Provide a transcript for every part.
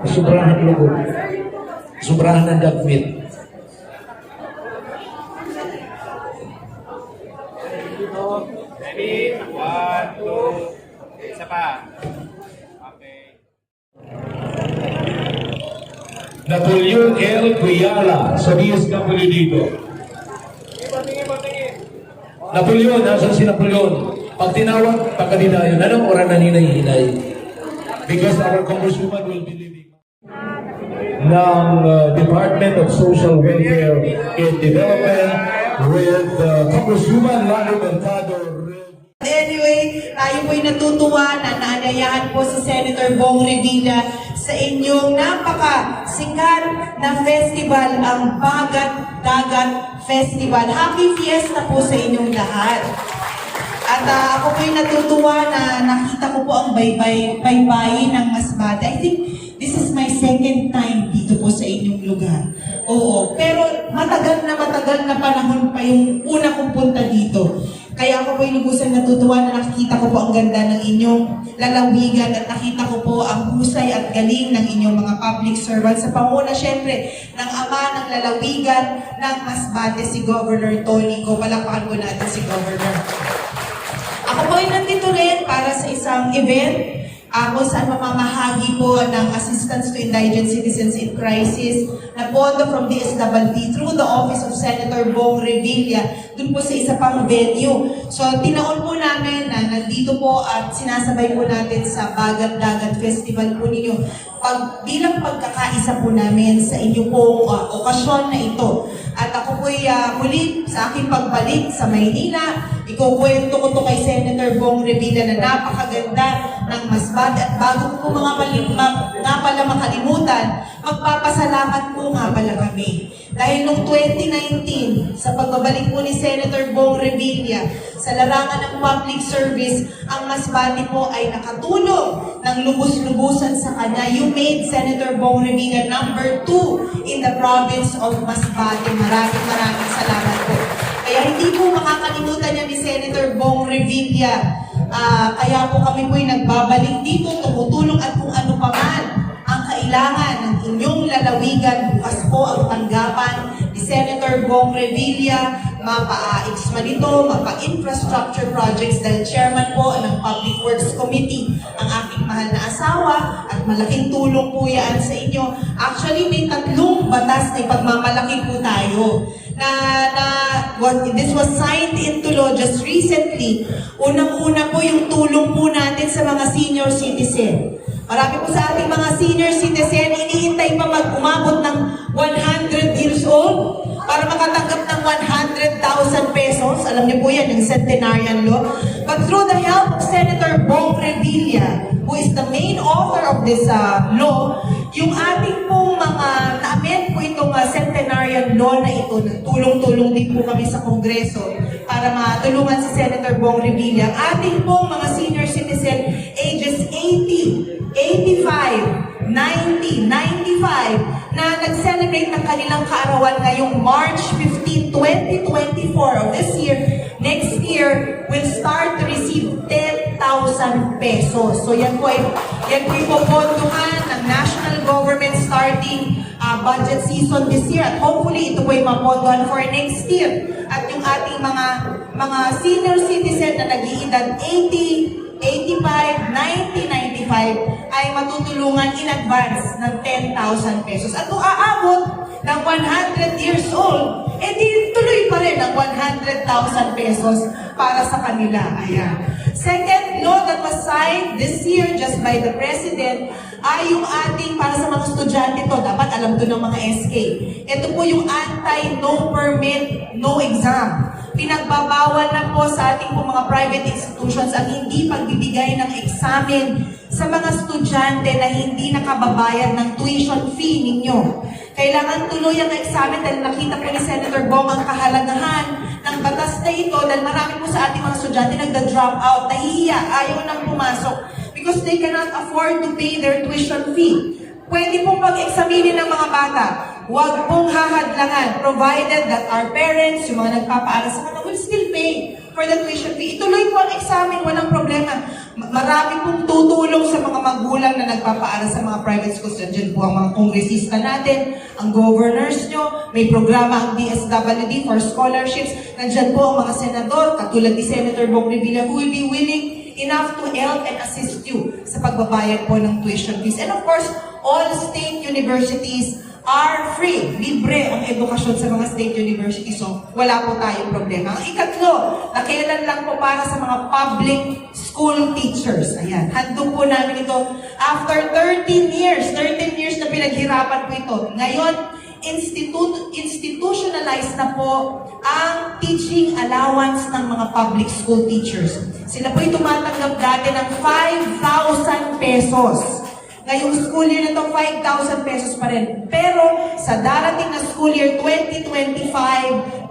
Sobrahan logo. Sobrahan ng dagmit. Ready? 1, 2, isa pa. Okay. Napoleon L. Cuyala sa DSW dito. Napoleon, nasan si Napoleon? Pag tinawag, pagkadina yun, anong oras na ninay-hinay? Because our congresswoman will be leaving ng Department of Social Welfare and Development with Congresswoman Lani Mercado. Anyway, tayo po'y natutuwa na naanayahan po si Senator Bong Revilla sa inyong napakasikat na festival, ang Bagat Dagat Festival. Happy Fiesta po sa inyong lahat. At ako po'y natutuwa na nakita ko po ang baybayin ng Masbate. I think this is my second time dito po sa inyong lugar. Oo, pero matagal na panahon pa yung una kong punta dito. Kaya ako po'y lubusang natutuwa na nakikita ko po ang ganda ng inyong lalawigan at nakita ko po ang husay at galing ng inyong mga public servants sa panguna syempre ng ama ng lalawigan ng Masbate, si Governor Tony Go. Palakpakan po natin si Governor. Ako po ay nandito rin para sa isang event kung saan mamamahagi po ng assistance to indigent citizens in crisis na pondo from DSWD through the office of Senator Bong Revilla dun po sa isa pang venue. So tinaon po namin na nandito po at sinasabay po natin sa Bagat Dagat Festival po ninyo bilang pagkakaisa po namin sa inyo pong okasyon na ito. At ako po'y muli sa aking pagbalik sa Maynila, ikukwento ko to kay Senator Bong Revilla na napakaganda ng Masbate. At bago ko po nga pala makalimutan, magpapasalamat po nga pala kami. Dahil noong 2019, sa pagbabalik po ni Senator Bong Revilla sa larangan ng public service, ang Masbate po ay nakatulong ng lubos-lubusan sa kanya. You made Senator Bong Revilla number 2 in the province of Masbate. Maraming salamat po. Kaya hindi po makakalimutan niya ni Senator Bong Revilla. Kaya po kami po'y nagbabalik dito, tumutulong at kung ano pa man ang kailangan ng inyong lalawigan. Bukas po ang tanggapan ni Senator Bong Revilla, mapa-exma nito, mapa-infrastructure projects dahil chairman po ng Public Works Committee ang aking mahal na asawa at malaking tulong po yan sa inyo. Actually, may 3 batas na ipagmamalaki po tayo this was signed into law just recently. Unang-una po yung tulong po natin sa mga senior citizen. Marami po sa ating mga senior citizen, iniintay pa umabot ng 100 years old para makatanggap ng 100,000 pesos. Alam niyo po yan, yung centenarian law. But through the help of Senator Bong Revilla, who is the main author of this law, yung ating pong mga na-amend po itong centenarian law na ito, tulong-tulong din po kami sa Kongreso para matulungan si Senator Bong Revilla. Ang ating pong mga senior citizen, ages 80, 85, 90, 95, na nag-celebrate ng kanilang kaarawan ngayong March 15, 2024 of this year, next year, will start to receive 10,000 pesos. So yan po ipopondohan ng national government starting budget season this year. At hopefully, ito po ay mapondohan for next year. At yung ating mga senior citizen na nag-iedad 80, 85, 90, 95 ay matutulungan in advance ng 10,000 pesos. At kung aabot ng 100 years old, di tuloy pa rin ang 100,000 pesos para sa kanila. Ayan. Second law that was signed this year just by the President ay yung ating, para sa mga estudyante to, dapat alam to ng mga SK. Ito po yung anti-no permit, no exam. Pinagbabawal na po sa ating po mga private institutions ang hindi pagbibigay ng examen sa mga estudyante na hindi nakababayad ng tuition fee ninyo. Kailangan tuloy ang examen dahil nakita po ni Senator Bong ang kahalagahan ng batas na ito dahil marami po sa ating mga estudyante nagda-drop out, nahihiya, ayaw nang pumasok because they cannot afford to pay their tuition fee. Pwede pong pag-examinin ng mga bata. Huwag pong hahadlangan, provided that our parents, yung mga nagpapaaral sa kanila, will still pay for the tuition fee. Ituloy po ang examen, walang problema. Marami pong tutulong sa mga magulang na nagpapaaral sa mga private schools. Nandiyan po ang mga kongresista natin, ang governors nyo, may programa ang DSWD for scholarships. Nandiyan po ang mga senador, katulad ni Senator Bong Revilla, who will be willing enough to help and assist you sa pagbabayad po ng tuition fees. And of course, all state universities are free. Libre ang edukasyon sa mga state universities. So, wala po tayong problema. Ang ikatlo, nakailan lang po para sa mga public school teachers. Ayan, handog po namin ito. After 13 years na pinaghirapan po ito. Ngayon, institutionalized na po ang teaching allowance ng mga public school teachers. Sila po ay tumatanggap dati ng 5,000 pesos. Ngayong school year na ito, 5,000 pesos pa rin. Pero sa darating na school year 2025-2026,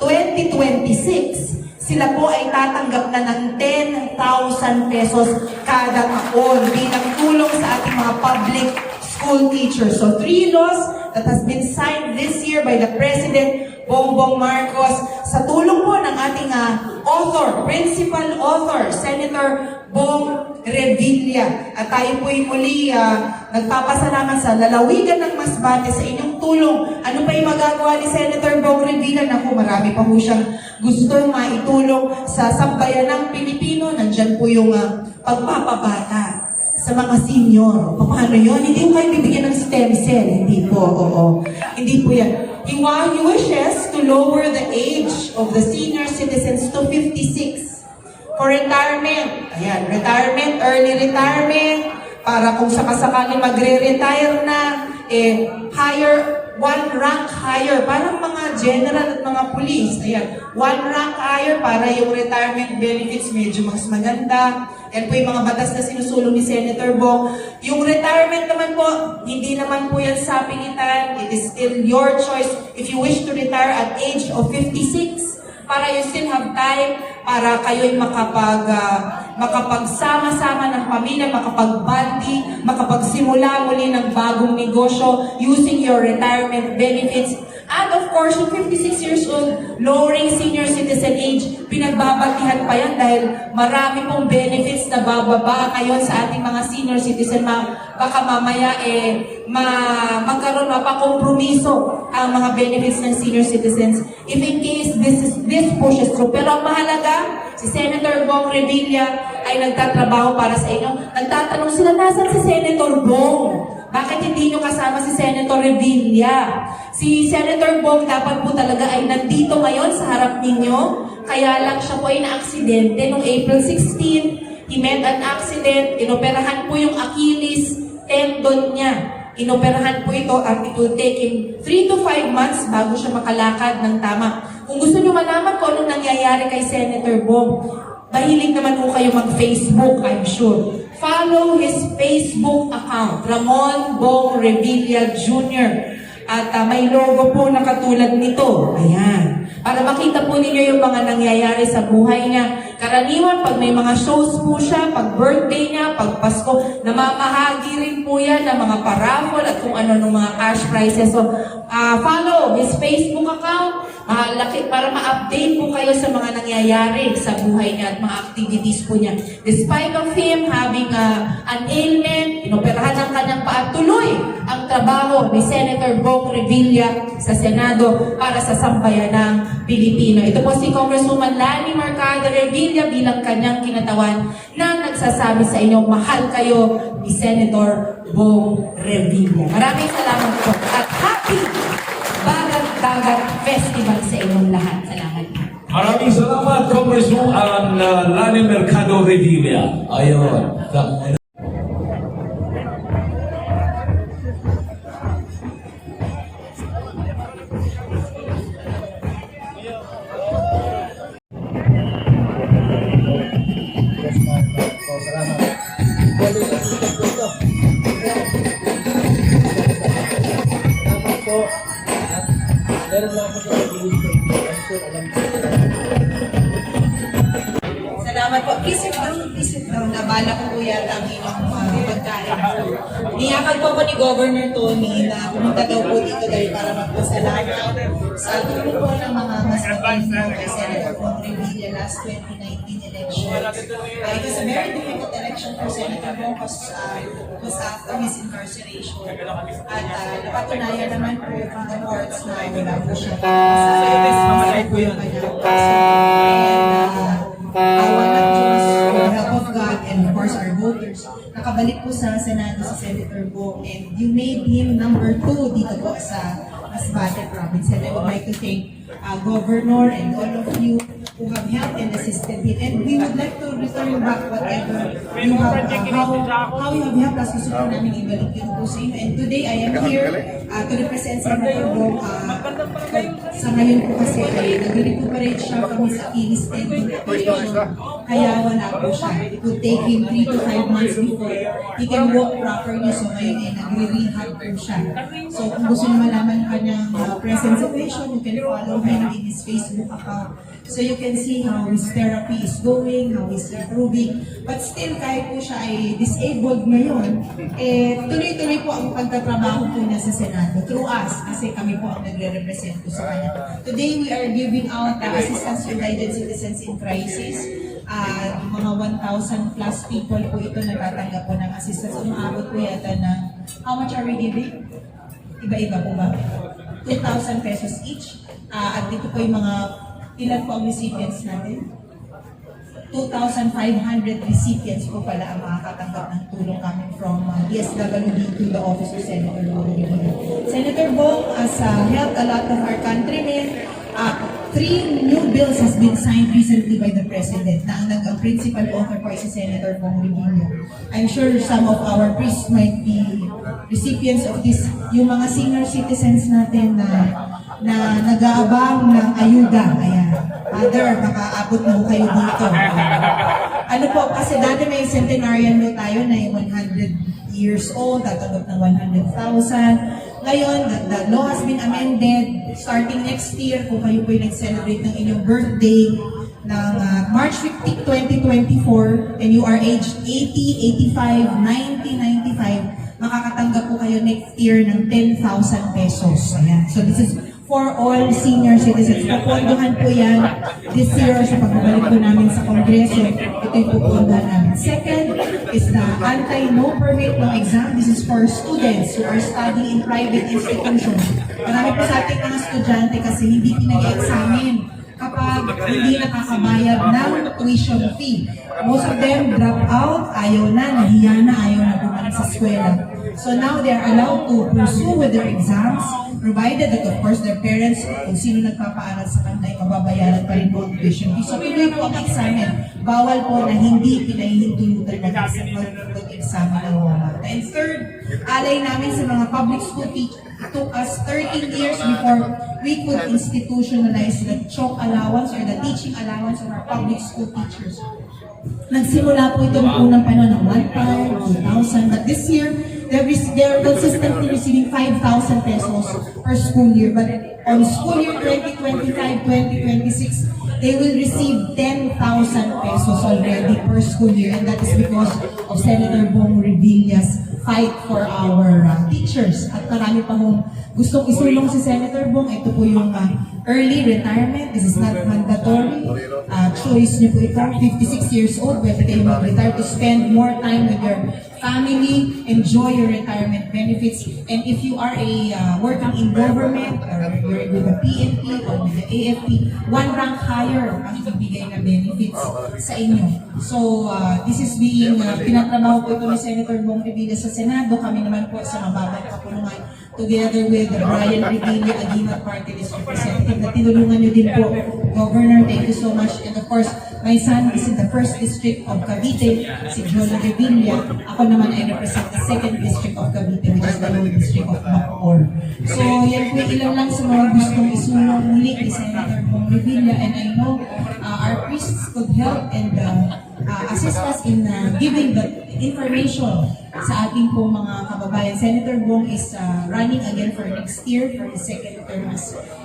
sila po ay tatanggap na ng 10,000 pesos kada taon bilang tulong sa ating mga public school teachers. So 3 laws that has been signed this year by the President Bongbong Marcos sa tulong po ng ating principal author, Senator Bong Revilla. At tayo po muli nagpapasalamat sa lalawigan ng Masbate sa inyong tulong. Ano pa yung magagawa ni Senator Bong Revilla? Naku, marami pa po siyang gustong maitulong sa sambayan ng Pilipino. Nandyan po yung pagpapabata sa mga senior. Paano yun? Hindi mo kayo bibigyan ng stem cell. Hindi po, oo. Hindi po yan. He wishes to lower the age of the senior citizens to 56 for retirement. Ayan, retirement, early retirement, para kung sakasakali magre-retire na, one rank higher, parang mga general at mga police. Ayan, one rank higher para yung retirement benefits medyo mas maganda. Yan po yung mga batas na sinusulong ni Senator Bong. Yung retirement naman po, hindi naman po yan sa pingitan. It is still your choice if you wish to retire at age of 56 para you still have time para kayo'y makapagsama-sama ng pamilya, makapag-bonding, makapagsimula muli ng bagong negosyo using your retirement benefits. And of course, yung 56 years old, lowering senior citizen age, pinagbabatihan pa yan dahil marami pong benefits na bababa ngayon sa ating mga senior citizen. Baka mamaya magkaroon, mapakompromiso ang mga benefits ng senior citizens if in case this pushes through. Pero ang mahalaga, si Senator Bong Revilla ay nagtatrabaho para sa inyo. Nagtatanong sila, nasan si Senator Bong? Bakit hindi nyo kasama si Senator Revilla? Si Senator Bong dapat po talaga ay nandito ngayon sa harap ninyo. Kaya lang siya po ay na-aksidente noong April 16. He met an accident. Inoperahan po yung Achilles tendon niya. Inoperahan po ito at it will take him 3 to 5 months bago siya makalakad ng tama. Kung gusto nyo malaman kung anong nangyayari kay Senator Bong, mahilig naman po kayo mag-Facebook, I'm sure. Follow his Facebook account, Ramon Bong Revilla Jr. At may logo po na katulad nito. Ayan. Para makita po ninyo yung mga nangyayari sa buhay niya. Karaniwan, pag may mga shows po siya, pag birthday niya, pag Pasko, namamahagi rin po yan ng mga paraffol at kung ano ng mga cash prizes. So, follow his Facebook account para ma-update po kayo sa mga nangyayari sa buhay niya at mga activities po niya. Despite of him having an ailment, inoperahan ng kanyang paa, tuloy ang trabaho ni Senator Bong Revilla sa Senado para sa sambayan ng Pilipino. Ito po si Congresswoman Lani Mercado Revilla bilang kanyang kinatawan na nagsasabi sa inyo, mahal kayo ni Senator Bong Revilla. Maraming salamat po at happy Bagat Festival sa inyong lahat. Salamat. Maraming salamat, Congresswoman Lani Mercado Revilla. Ayun. Salamat Salamat po. Please sit down, please sit down. Nabala ko po yata ang inyong pagkain. Niyakan po ako ni Governor Tony na pumunta daw po dito dahil para magpasalamat sa tulong po ng mga mas matindi kay Senator Bong Revilla last 2019 election. It was a very difficult election for Senator Bong because it was after his incarceration. At napatunayan naman po from the courts na wala po siya. Masaya po yung kanyang kaso. And our actors, with the help of God, and of course our voters, nakabalik po sa Senado si Senator Bong, and you made him number 2 dito po sa Masbate province. And I would like to thank Governor and all of you who have helped and assisted him. And we would like to return back whatever you have, how you have helped us. Gusto po namin ibalik yun po sa inyo. And today I am here to represent Senator Bong. Sa ngayon po kasi ay nag-recuperate siya from his Achilles tendon operation. Kaya wala po siya. It would take him 3 to 5 months before he can walk properly. So ngayon ay nagre-rehab po siya. So kung gusto nyo malaman ang kanyang present situation, you can follow him in his Facebook account. So you can see how his therapy is going, how he's improving. But still, kahit po siya ay disabled ngayon, tuloy-tuloy po ang pagtatrabaho po niya sa Senado through us, kasi kami po ang nagre-represent po sa kanya. Today, we are giving out assistance to guided citizens in crisis. Mga 1,000 plus people po ito natatanggap po ng assistance. Umaabot po yata ng, how much are we giving? Iba-iba po ba? 2,000 pesos each. At dito po yung mga ilan po ang recipients natin? 2,500 recipients po pala ang makakatanggap ng tulong coming from DSWD to the Office of Senator Bong Revilla. Senator Bong has helped a lot of our countrymen. 3 new bills has been signed recently by the President na ang principal author po ay si Senator Bong Revilla. I'm sure some of our priests might be recipients of this. Yung mga senior citizens natin na nag-aabang ng ayuda. Ayan. Father, baka abot na kayo dito. Ano po, kasi dati may centenarian law tayo na yung 100 years old, tatanggap ng 100,000. Ngayon, the law has been amended. Starting next year, kung kayo po yung nag-celebrate ng inyong birthday ng March 15, 2024, and you are aged 80, 85, 90, 95, makakatanggap po kayo next year ng 10,000 pesos. Ayan. So this is for all senior citizens. Pupunduhan po yan this year sa pagbabalik po namin sa Kongreso. Ito yung pupunduhan namin. Second is the anti-no permit no exam. This is for students who are studying in private institutions. Marami po sa ating mga estudyante kasi hindi pinag-examine kapag hindi nakakabayad ng tuition fee. Most of them drop out, ayaw na, nahiya na, ayaw na bumalik sa eskwela. So now they are allowed to pursue with their exams, provided that of course their parents, kung sino nagpapaaral sa kanila, ay mababayaran pa rin po ang tuition fee. So tuloy po ang examen. Bawal po na hindi pinahihintulutan ng examen ng mga bata. And third, alay namin sa mga public school teachers. It took us 13 years before we could institutionalize the chalk allowance or the teaching allowance of our public school teachers. Nagsimula po ito noong unang panahon ng 1,000, 2,000, but this year, they're consistently receiving 5,000 pesos per school year. But on school year 2025-2026, they will receive 10,000 pesos already per school year, and that is because of Senator Bong Revilla's fight for our teachers. At marami pa hong gustong isulong si Senator Bong. Ito po yung early retirement. This is not mandatory. Choice niyo po ito. 56 years old, pwede kayo mag-retire to spend more time with your family, enjoy your retirement benefits. And if you are a working in government, or you're with the PNP or with the AFP, 1 rank higher ang ibigay na benefits sa inyo. So, this is being pinatrabaho po ito ni Senator Bong Revilla sa Senado. Kami naman po sa mababang kapulungan together with Brian Revilla, Aguinaldo Party List Representative, na tinulungan niyo din po. Governor, thank you so much. And of course, my son is in the 1st District of Cavite, si Jolo Revilla. Ako naman ay represent the 2nd District of Cavite, which is the low District of Bacoor. So, yan po ilan lang sa mga gustong isulong muli ni Senator Bong Revilla. And I know our priests could help and assist us in giving the information sa ating po mga kababayan. Senator Bong is running again for next year for his 2nd term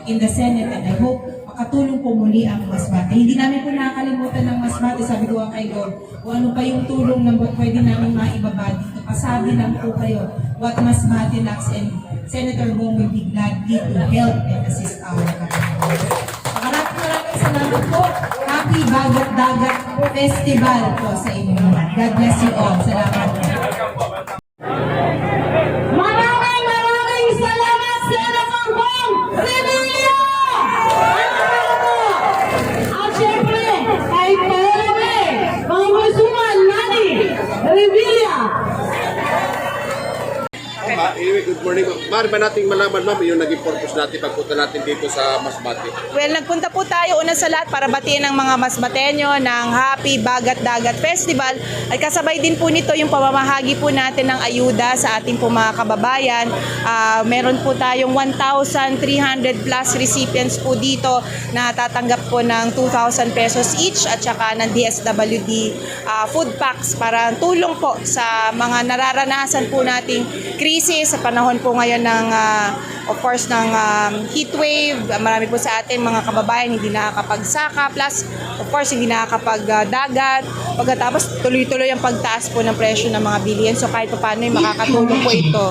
in the Senate, and I hope makatulong po muli ang Masbate. Hindi namin po nakakalimutan ng Masbate. Sabi ko kay kay Gov kung ano pa yung tulong na pwede namin maibaba dito. Pasabi lang po kayo what Masbate Lacks and Senator Bong will be gladly to help and assist our country. Maraming salamat po. Happy Bagat Dagat Festival po sa inyo. God bless you all. Salamat po. Maraming salamat, Senator Bong Revilla! At syempre, kay Pere, Congresswoman Nani Revilla! Anyway, good morning. Mari ba nating malaman, ma'am, yung naging purpose natin pagpunta natin dito sa Masbate? Well, nagpunta po tayo una sa lahat para batiin ang mga Masbateño ng Happy Bagat Dagat Festival at kasabay din po nito yung pamamahagi po natin ng ayuda sa ating po mga kababayan. Meron po tayong 1,300 plus recipients po dito na tatanggap po ng 2,000 pesos each at saka ng DSWD food packs para tulong po sa mga nararanasan po nating krisis sa panahon po ngayon ng of course ng heat wave. Marami po sa atin mga kababayan hindi nakakapagsaka, plus of course hindi nakakapagdagat. Pagkatapos tuloy-tuloy ang pagtaas po ng presyo ng mga bilihin. So kahit paano ay makakatulong po ito